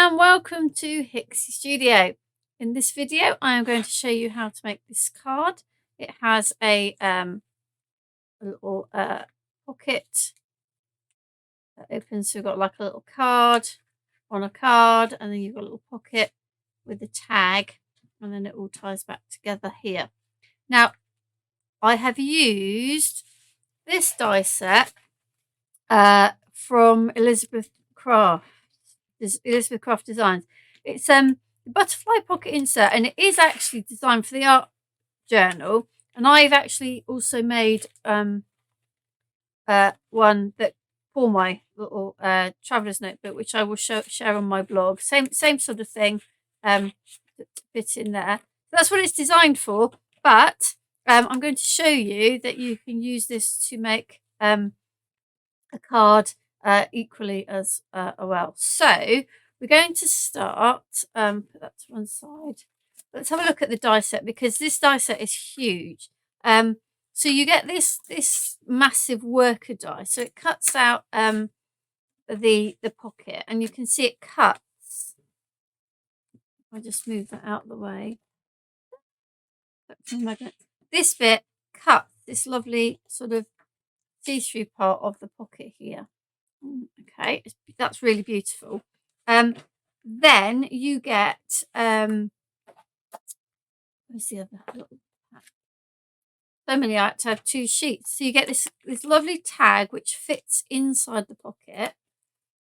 and welcome to Hixxy Studio. In this video I am going to show you how to make this card. It has a little pocket that opens, so we've got like a little card on a card, and then you've got a little pocket with a tag, and then it all ties back together here. Now I have used this die set from Elizabeth Craft Designs. It's the butterfly pocket insert, and it is actually designed for the art journal. And I've actually also made one that for my little traveler's notebook, which I will share on my blog. Same sort of thing that fits in there. So that's what it's designed for. But I'm going to show you that you can use this to make a card equally as well. So we're going to start, put that to one side. Let's have a look at the die set, because this die set is huge. So you get this massive worker die. So it cuts out the pocket, and you can see it cuts. I'll just move that out of the way. This bit cuts this lovely sort of see-through part of the pocket here. Okay, that's really beautiful. Then you get where's the other little pack? So many, I had to have two sheets. So you get this lovely tag which fits inside the pocket,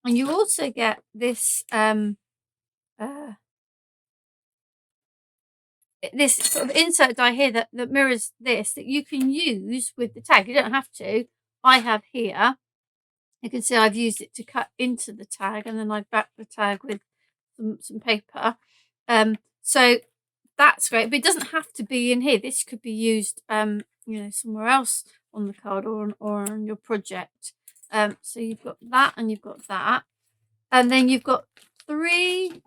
and you also get this this sort of insert die here that mirrors this, that you can use with the tag. You don't have to. I have here. You can see I've used it to cut into the tag, and then I've backed the tag with some paper. So that's great, but it doesn't have to be in here. This could be used, you know, somewhere else on the card or on your project. So you've got that, and you've got that, and then you've got three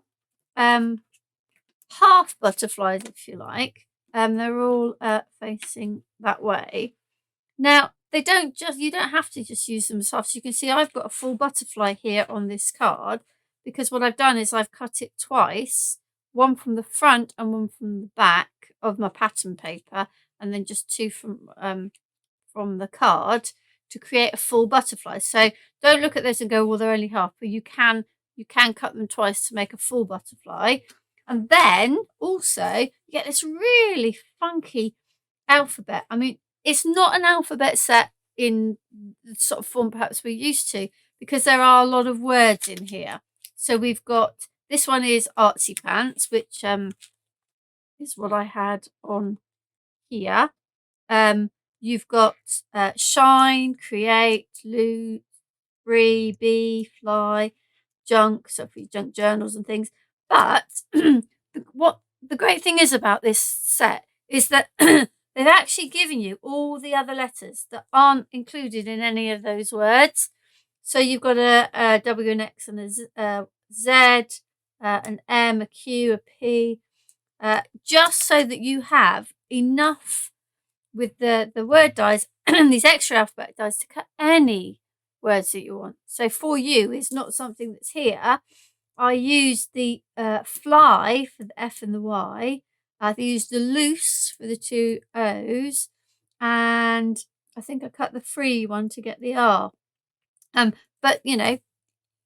half butterflies, if you like. They're all facing that way. Now, you don't have to just use them soft. So you can see I've got a full butterfly here on this card, because what I've done is I've cut it twice, one from the front and one from the back of my pattern paper, and then just two from the card to create a full butterfly. So don't look at this and go, well, they're only half, but you can cut them twice to make a full butterfly. And then also you get this really funky alphabet. I mean, it's not an alphabet set in the sort of form perhaps we're used to, because there are a lot of words in here. So we've got, this one is Artsy Pants, which is what I had on here. You've got shine, create, loot, free, be, fly, junk, so for junk journals and things. But what the great thing is about this set is that they've actually given you all the other letters that aren't included in any of those words. So you've got a W, an X, and a Z, an M, a Q, a P, just so that you have enough with the word dies and these extra alphabet dies to cut any words that you want. So for you, it's not something that's here. I used the fly for the F and the Y. I've used the loose for the two O's, and I think I cut the free one to get the R. But you know,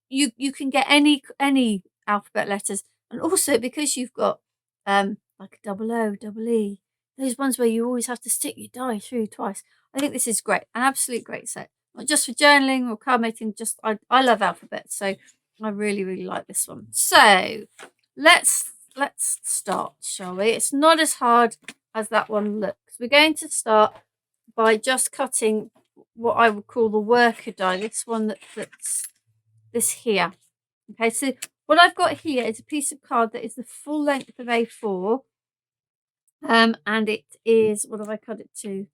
you can get any alphabet letters, and also because you've got like a double O, double E, those ones where you always have to stick your die through twice. I think this is great, an absolute great set. Not just for journaling or card making, just I love alphabets, so I really like this one. So let's start, shall we? It's not as hard as that one looks. We're going to start by just cutting what I would call the worker die, this one that's this here. Okay, so what I've got here is a piece of card that is the full length of A4, and it is, what have I cut it to?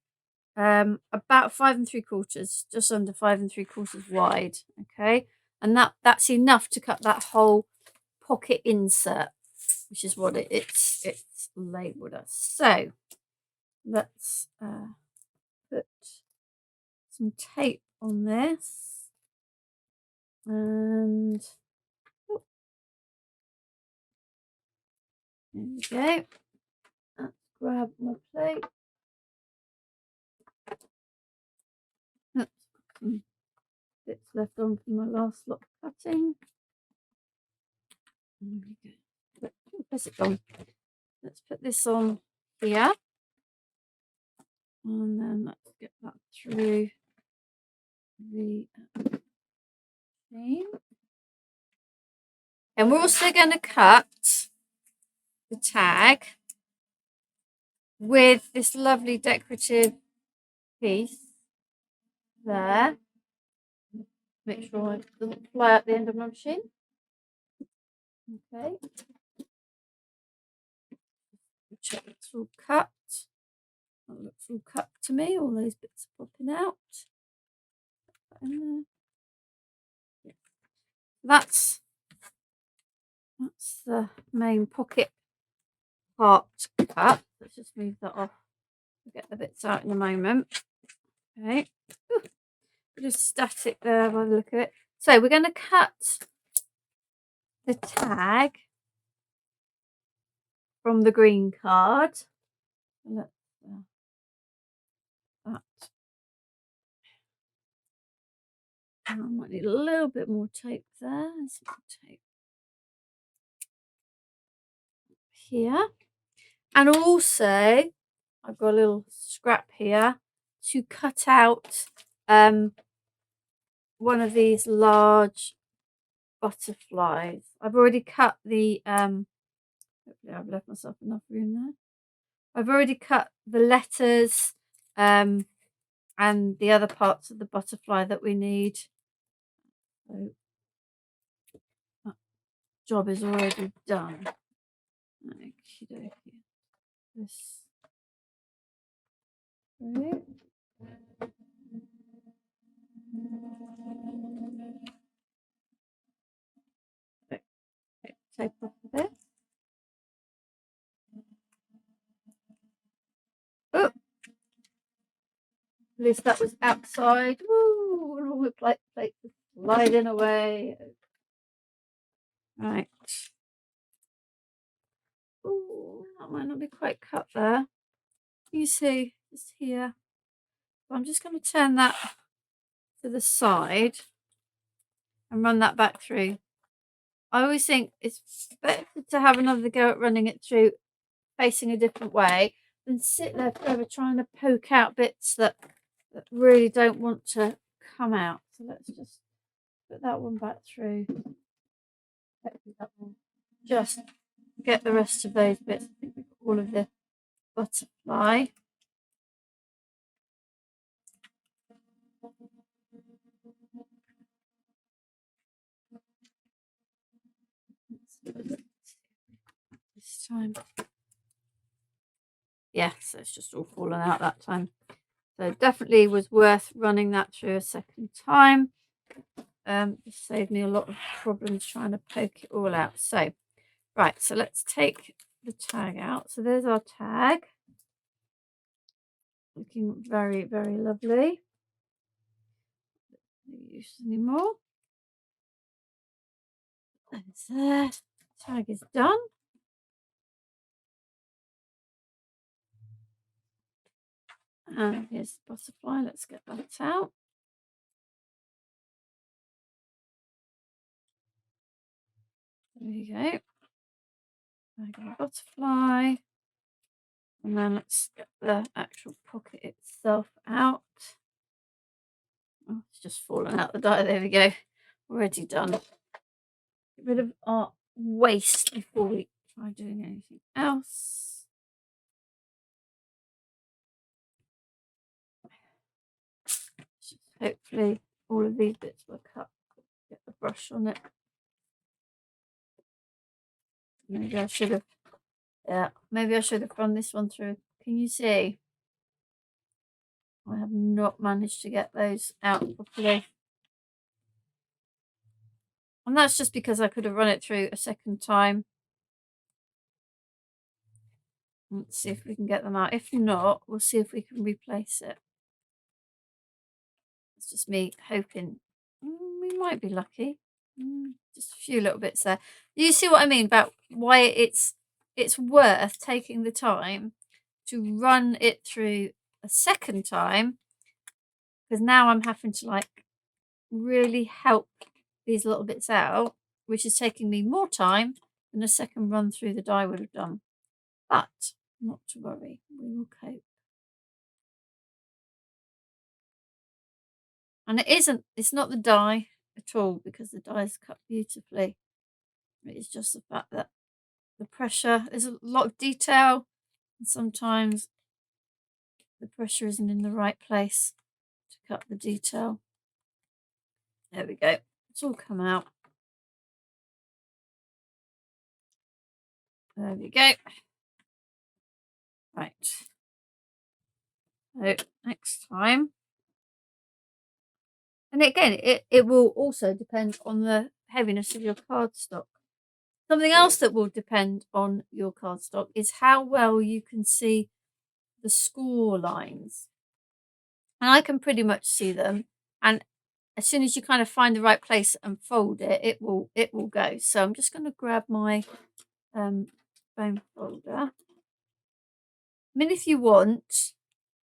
About 5 3/4, just under 5 3/4 wide. Okay, and that's enough to cut that whole pocket insert, which is what it's labelled as. So let's put some tape on this, and There we go. Let's grab my plate. Oops, some bits left on from my last lot of cutting. There we go. Where's it gone? Let's put this on here. And then let's get that through the machine. And we're also going to cut the tag with this lovely decorative piece there. Make sure it doesn't fly out the end of my machine. Okay. Check it's all cut. That looks all cut to me. All those bits are popping out. Yeah. That's the main pocket part cut. Let's just move that off. We'll get the bits out in a moment. Okay. Ooh, just static there by the look of it. So we're going to cut the tag from the green card. Let's that. I might need a little bit more tape there. There's some tape here. And also, I've got a little scrap here to cut out one of these large butterflies. I've already cut the hopefully I've left myself enough room there. I've already cut the letters and the other parts of the butterfly that we need. So that job is already done. Okey-dokey. This right. Take off a bit. Oh, at least that was outside. Woo! All the plates are sliding away. Right. Oh, that might not be quite cut there. You see, it's here. So I'm just going to turn that to the side and run that back through. I always think it's better to have another go at running it through facing a different way than sit there forever trying to poke out bits that really don't want to come out. So let's just put that one back through. Hopefully that will just get the rest of those bits. I think we've got all of the butterfly. This time. Yeah, so it's just all fallen out that time. So definitely was worth running that through a second time. Just saved me a lot of problems trying to poke it all out. So, right, so let's take the tag out. So there's our tag. Looking very, very lovely. No use anymore. That's there. Tag is done. And here's the butterfly. Let's get that out. There we go. Butterfly. And then let's get the actual pocket itself out. Oh, it's just fallen out the die. There we go. Already done. Get rid of our waste before we try doing anything else. Just hopefully all of these bits were cut. Get the brush on it. Maybe I should have. Yeah, maybe I should have run this one through. Can you see? I have not managed to get those out properly. And that's just because I could have run it through a second time. Let's see if we can get them out. If not, we'll see if we can replace it. It's just me hoping we might be lucky. Just a few little bits there. You see what I mean about why it's it's worth taking the time to run it through a second time, because now I'm having to like really help these little bits out, which is taking me more time than a second run through the dye would have done. But not to worry, we will cope. And it's not the dye at all, because the dye is cut beautifully. It's just the fact that the pressure, there's a lot of detail, and sometimes the pressure isn't in the right place to cut the detail. There we go. It's all come out. There we go. Right. So next time. And again, it will also depend on the heaviness of your cardstock. Something else that will depend on your cardstock is how well you can see the score lines. And I can pretty much see them. And as soon as you kind of find the right place and fold it, it will go. So I'm just going to grab my foam folder. I mean, if you want,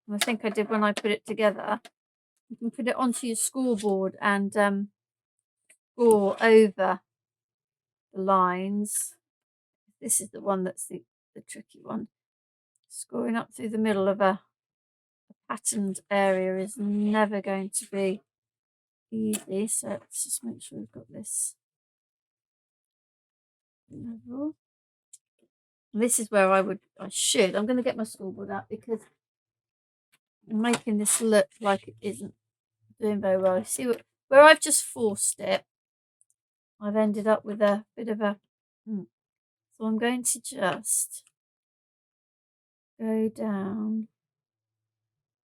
and I think I did when I put it together, you can put it onto your scoreboard and score over the lines. This is the one that's the tricky one. Scoring up through the middle of a patterned area is never going to be easy. So let's just make sure we've got this level. And this is where I'm going to get my scoreboard out, because I'm making this look like it isn't doing very well. See where I've just forced it, I've ended up with a bit of a so I'm going to just go down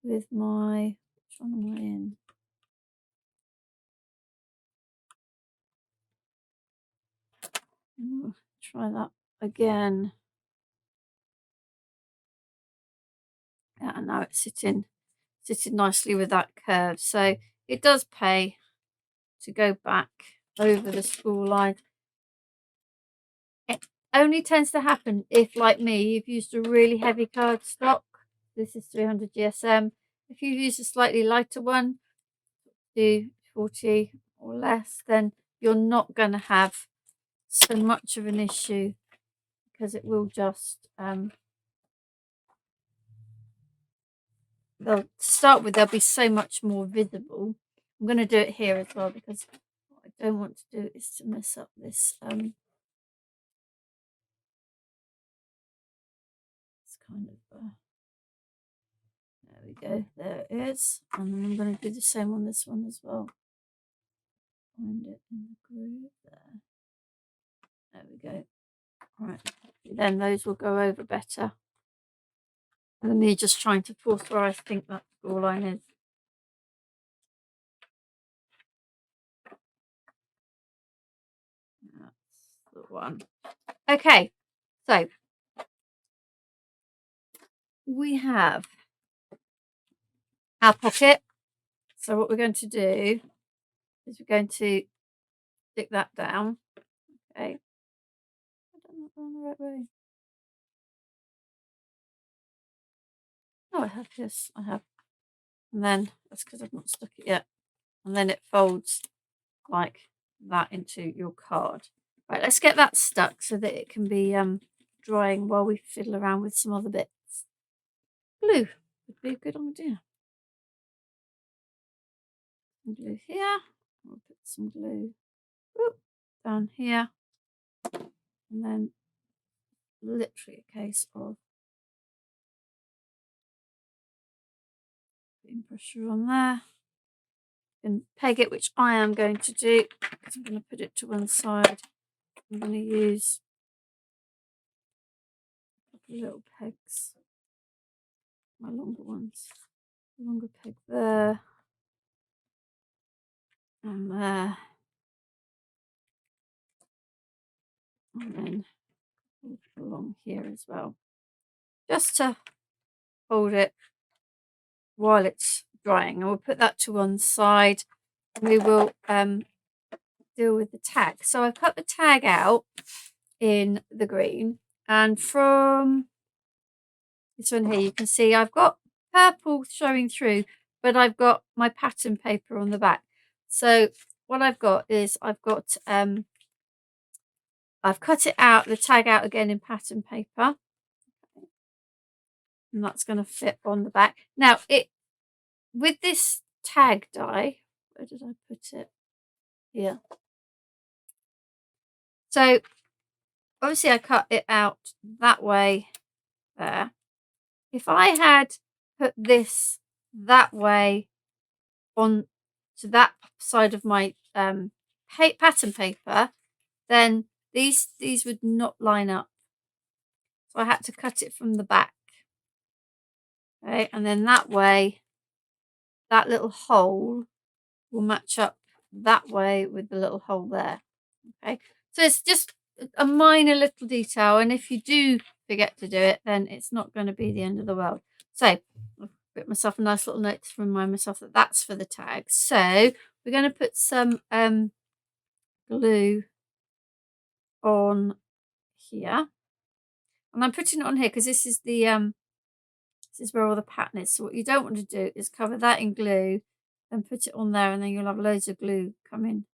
with my, which one am I in? Try that again. Yeah, and now it's sitting nicely with that curve. So it does pay to go back over the spool line. It only tends to happen if, like me, you've used a really heavy cardstock. This is 300 GSM. If you've used a slightly lighter one, do 40 or less, then you're not going to have so much of an issue, because it will just to start with, they'll be so much more visible. I'm going to do it here as well, because what I don't want to do is to mess up this it's kind of there we go, there it is. And then I'm going to do the same on this one as well. Find it in the groove there we go. Right, then those will go over better than me just trying to force where I think that score line is. That's the one. Okay, so we have our pocket. So what we're going to do is we're going to stick that down. Okay. I don't know if I'm on the right way. Oh, I have, yes, I have. And then that's because I've not stuck it yet. And then it folds like that into your card. Right, let's get that stuck so that it can be drying while we fiddle around with some other bits. Glue would be a good idea. Some glue here. I'll put some glue down here. And then literally a case of putting pressure on there. And peg it, which I am going to do, because I'm going to put it to one side. I'm going to use a couple of little pegs, my longer ones. A longer peg there, and there, and then along here as well, just to hold it while it's drying. And we'll put that to one side, and we will deal with the tag. So I cut the tag out in the green, And from this one here, you can see I've got purple showing through, but I've got my pattern paper on the back. So what I've got is I've cut it out, the tag out again in pattern paper. And that's going to fit on the back. Now, with this tag die, where did I put it? Here. So, obviously I cut it out that way there. If I had put this that way on to that side of my pattern paper, then these would not line up. So I had to cut it from the back. Okay, and then that way, that little hole will match up that way with the little hole there. Okay, so it's just a minor little detail, and if you do forget to do it, then it's not going to be the end of the world. So I've put myself a nice little note to remind myself that that's for the tag. So we're going to put some glue on here, and I'm putting it on here because this is the this is where all the pattern is. So what you don't want to do is cover that in glue and put it on there, and then you'll have loads of glue coming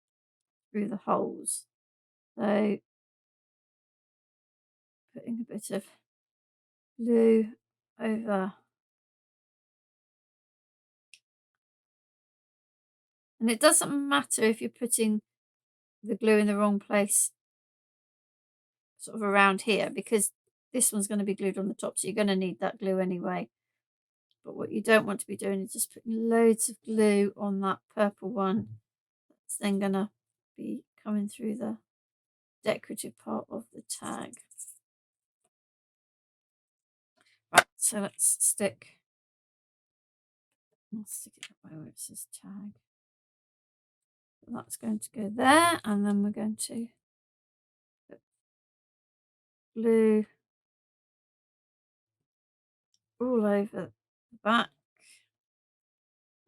through the holes. So putting a bit of glue over, and it doesn't matter if you're putting the glue in the wrong place sort of around here, because this one's going to be glued on the top, so you're going to need that glue anyway. But what you don't want to be doing is just putting loads of glue on that purple one that's then going to be coming through the decorative part of the tag. Right, so let's stick it that way where it says tag. So that's going to go there, and then we're going to put glue all over the back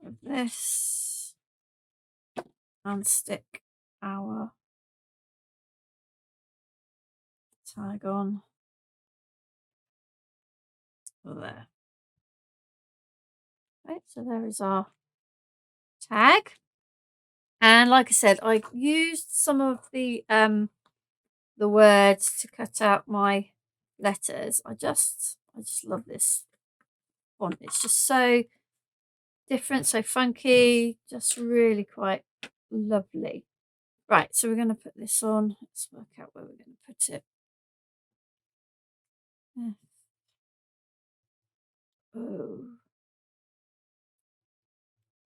of this and stick our tag on there. Right, so there is our tag. And like I said, I used some of the words to cut out my letters. I just love this font. It's just so different, so funky, just really quite lovely. Right, so we're going to put this on. Let's work out where we're going to put it. Yeah.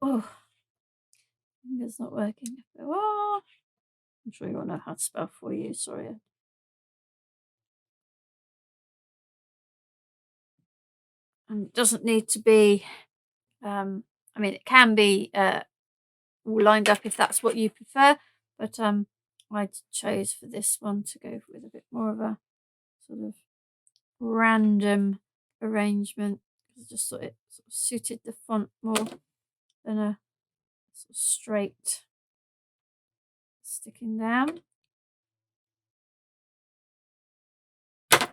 Oh, finger's not working. Oh, I'm sure you all know how to spell for you. Sorry. And it doesn't need to be. I mean, it can be all lined up if that's what you prefer, but I chose for this one to go with a bit more of a sort of random arrangement. I just thought it sort of suited the font more than a sort of straight sticking down. I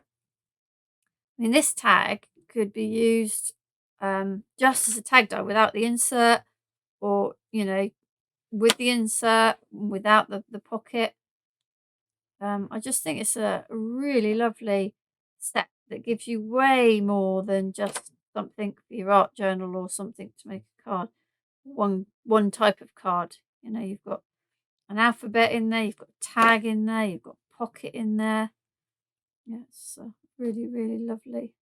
mean, this tag could be used just as a tag die without the insert, or with the insert, without the pocket. I just think it's a really lovely step that gives you way more than just something for your art journal or something to make a card. One type of card. You've got an alphabet in there, you've got a tag in there, you've got a pocket in there. Yeah, it's really, really lovely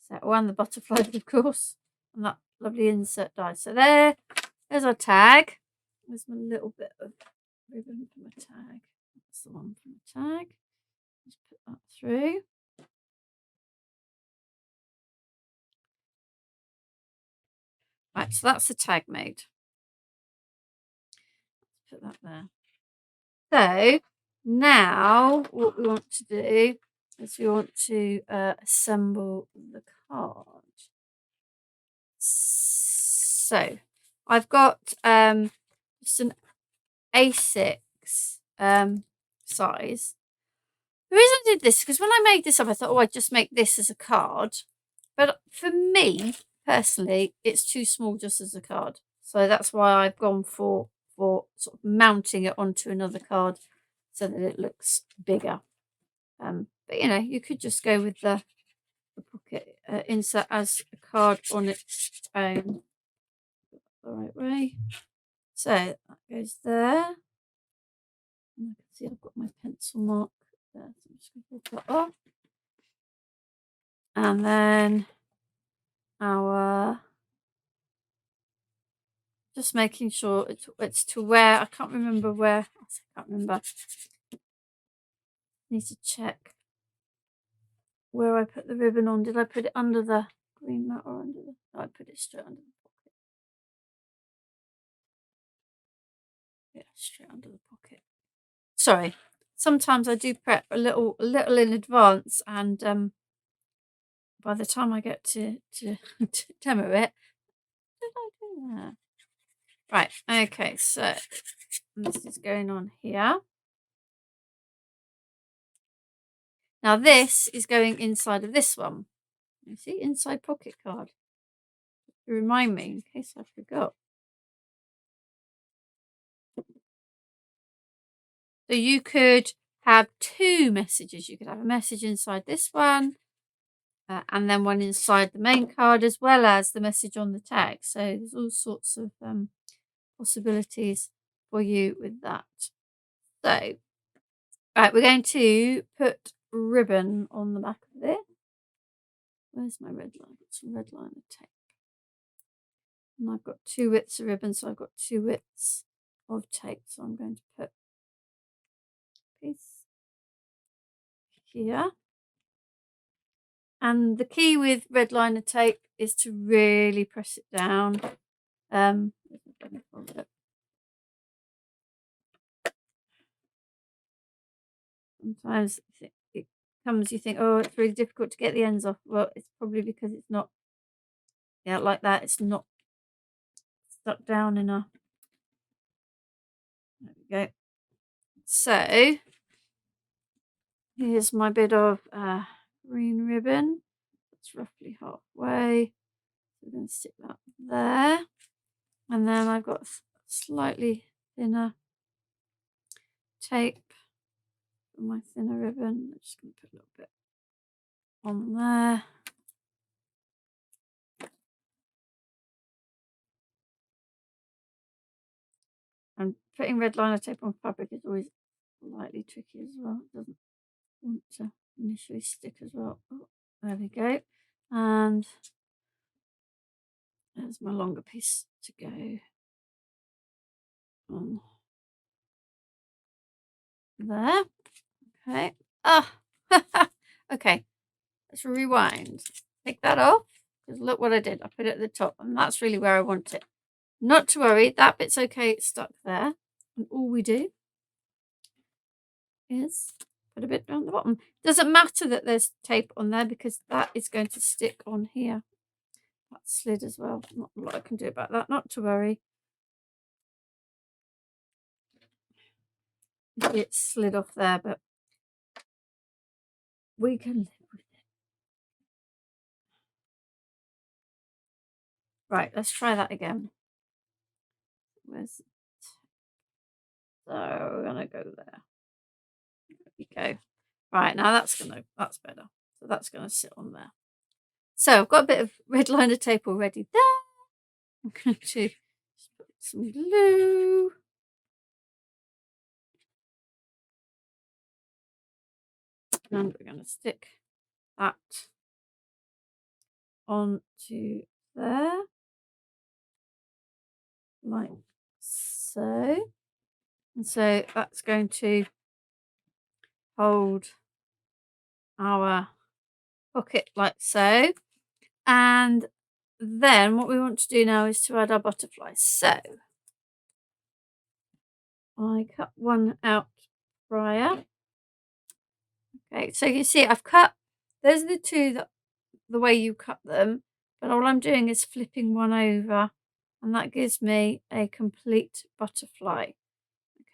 set. Oh, and the butterflies, of course, and that lovely insert die. So there's our tag. There's my little bit of ribbon for my tag. That's the one for the tag. Just put that through. Right, so that's the tag made. Let's put that there. So now what we want to do is we want to assemble the card. So I've got just an A6 size, The reason I did this is because when I made this up, I thought, oh, I'd just make this as a card. But for me, personally, it's too small just as a card. So that's why I've gone for sort of mounting it onto another card so that it looks bigger. But you know, you could just go with the pocket insert as a card on its own the right way. So that goes there. And I can see I've got my pencil mark there. So I'm just going to pull that off. And then our, just making sure it's to where, I can't remember where, I can't remember. Need to check where I put the ribbon on. Did I put it under the green mat or under the, no, I put it straight under the pocket. Yeah, straight under the pocket. Sorry, sometimes I do prep a little in advance, and by the time I get to demo it, did I do that? Right, okay, so this is going on here. Now this is going inside of this one. You see, inside pocket card. To remind me in case I forgot. So you could have two messages. You could have a message inside this one, and then one inside the main card, as well as the message on the tag. So there's all sorts of possibilities for you with that. So, right, we're going to put ribbon on the back of this. Where's my red line? I've got some red line of tape. And I've got 2 widths of ribbon, so I've got 2 widths of tape. So I'm going to put a piece here. And the key with red liner tape is to really press it down. Sometimes it comes, you think, oh, it's really difficult to get the ends off. Well, it's probably because it's not, yeah, like that. It's not stuck down enough. There we go. So here's my bit of green ribbon. It's roughly halfway. We're going to stick that there. And then I've got slightly thinner tape for my thinner ribbon. I'm just going to put a little bit on there. And putting red liner tape on fabric is always slightly tricky as well. It doesn't want to initially stick as well. Oh, there we go. And there's my longer piece to go on there. Okay. Ah, okay. Let's rewind. Take that off. Because look what I did. I put it at the top, and that's really where I want it. Not to worry, that bit's okay. It's stuck there. And all we do is put a bit down the bottom. Doesn't matter that there's tape on there because that is going to stick on here. That slid as well. Not a lot I can do about that. Not to worry. It slid off there, but we can live with it. Right, let's try that again. Where's it? So we're gonna go there. There we go. Right, now that's better. So that's gonna sit on there. So I've got a bit of red liner tape already there. I'm going to just put some glue. And we're going to stick that onto there. Like so. And so that's going to hold our pocket like so. And then what we want to do now is to add our butterflies. So I cut one out prior. Okay, so you see I've cut, those are the two that the way you cut them, but all I'm doing is flipping one over, and that gives me a complete butterfly.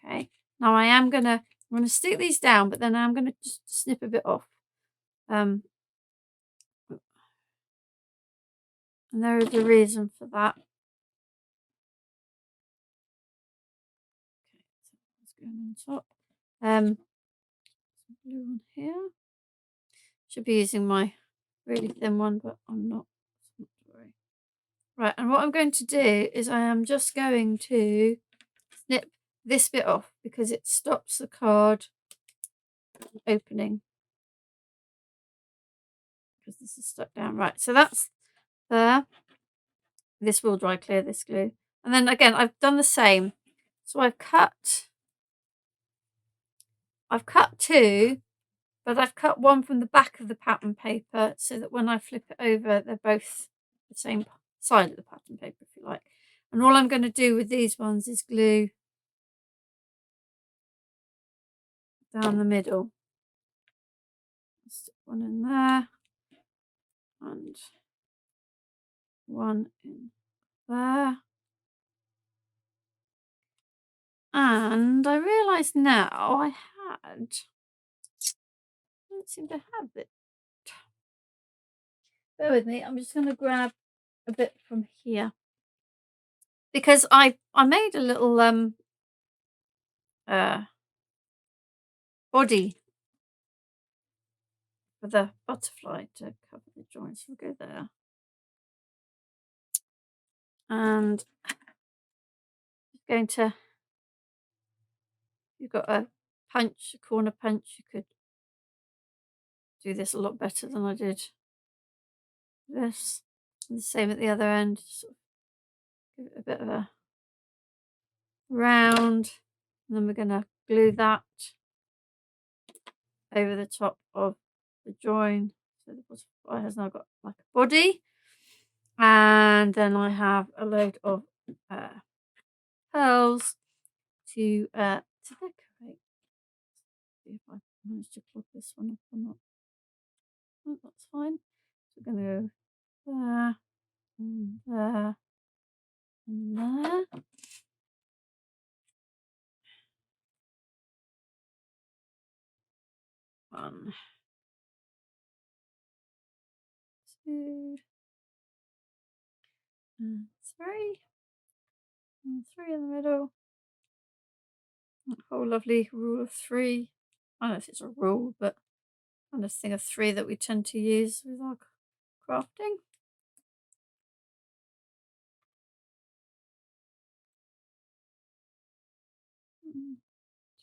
Okay, now I am going to I'm going to stick these down, but then I'm going to just snip a bit off. And there is a reason for that. Okay, so that's going on top. Some glue on here. Should be using my really thin one, but I'm not. Not to worry. Right, and what I'm going to do is I am just going to snip this bit off because it stops the card opening. Because this is stuck down. Right, so that's there. This will dry clear, this glue. And then again, I've done the same. So I've cut two, but I've cut one from the back of the pattern paper so that when I flip it over, they're both the same side of the pattern paper, if you like. And all I'm going to do with these ones is glue down the middle. Stick one in there and one in there. And I realise now I don't seem to have it. Bear with me, I'm just going to grab a bit from here. Because I made a little body for the butterfly to cover the joints. We'll go there. And going to, you've got a punch, a corner punch. You could do this a lot better than I did this. And the same at the other end. Sort of give it a bit of a round. And then we're going to glue that over the top of the join. So the butterfly has now got like a body. And then I have a load of pearls to decorate. See if I manage to plug this one up or not. Oh, that's fine. So we're going to go there, and there, and there. One, two, and three. And three in the middle. That whole lovely rule of three. I don't know if it's a rule, but I'm just thinking of three that we tend to use with our crafting.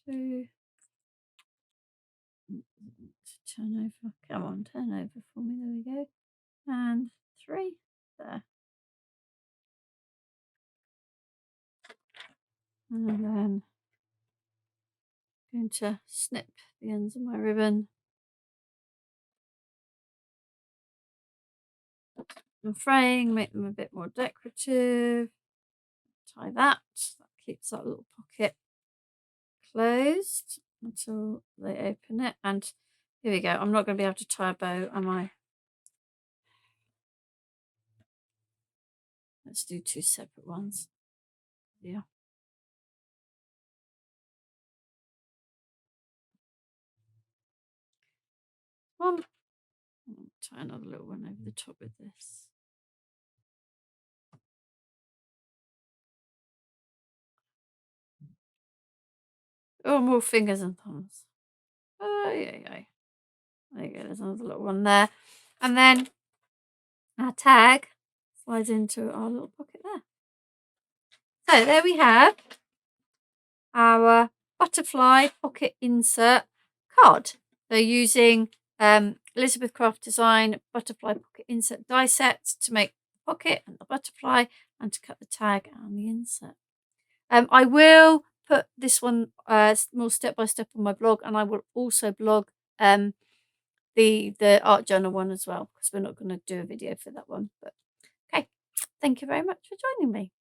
Two. Turn over. Come on, turn over for me. There we go. And three. There. And then I'm going to snip the ends of my ribbon and fraying, make them a bit more decorative. Tie that. That keeps that little pocket closed until they open it. And here we go. I'm not going to be able to tie a bow, am I? Let's do two separate ones. Yeah. One. I'll tie another little one over the top with this. Oh, more fingers and thumbs. Oh, yeah. There you go. There's another little one there. And then our tag slides into our little pocket there. So there we have our butterfly pocket insert card. So using Elizabeth Craft Design butterfly pocket insert die sets to make the pocket and the butterfly and to cut the tag and the insert. I will put this one more step by step on my blog, and I will also blog the art journal one as well, because we're not going to do a video for that one. But okay, thank you very much for joining me.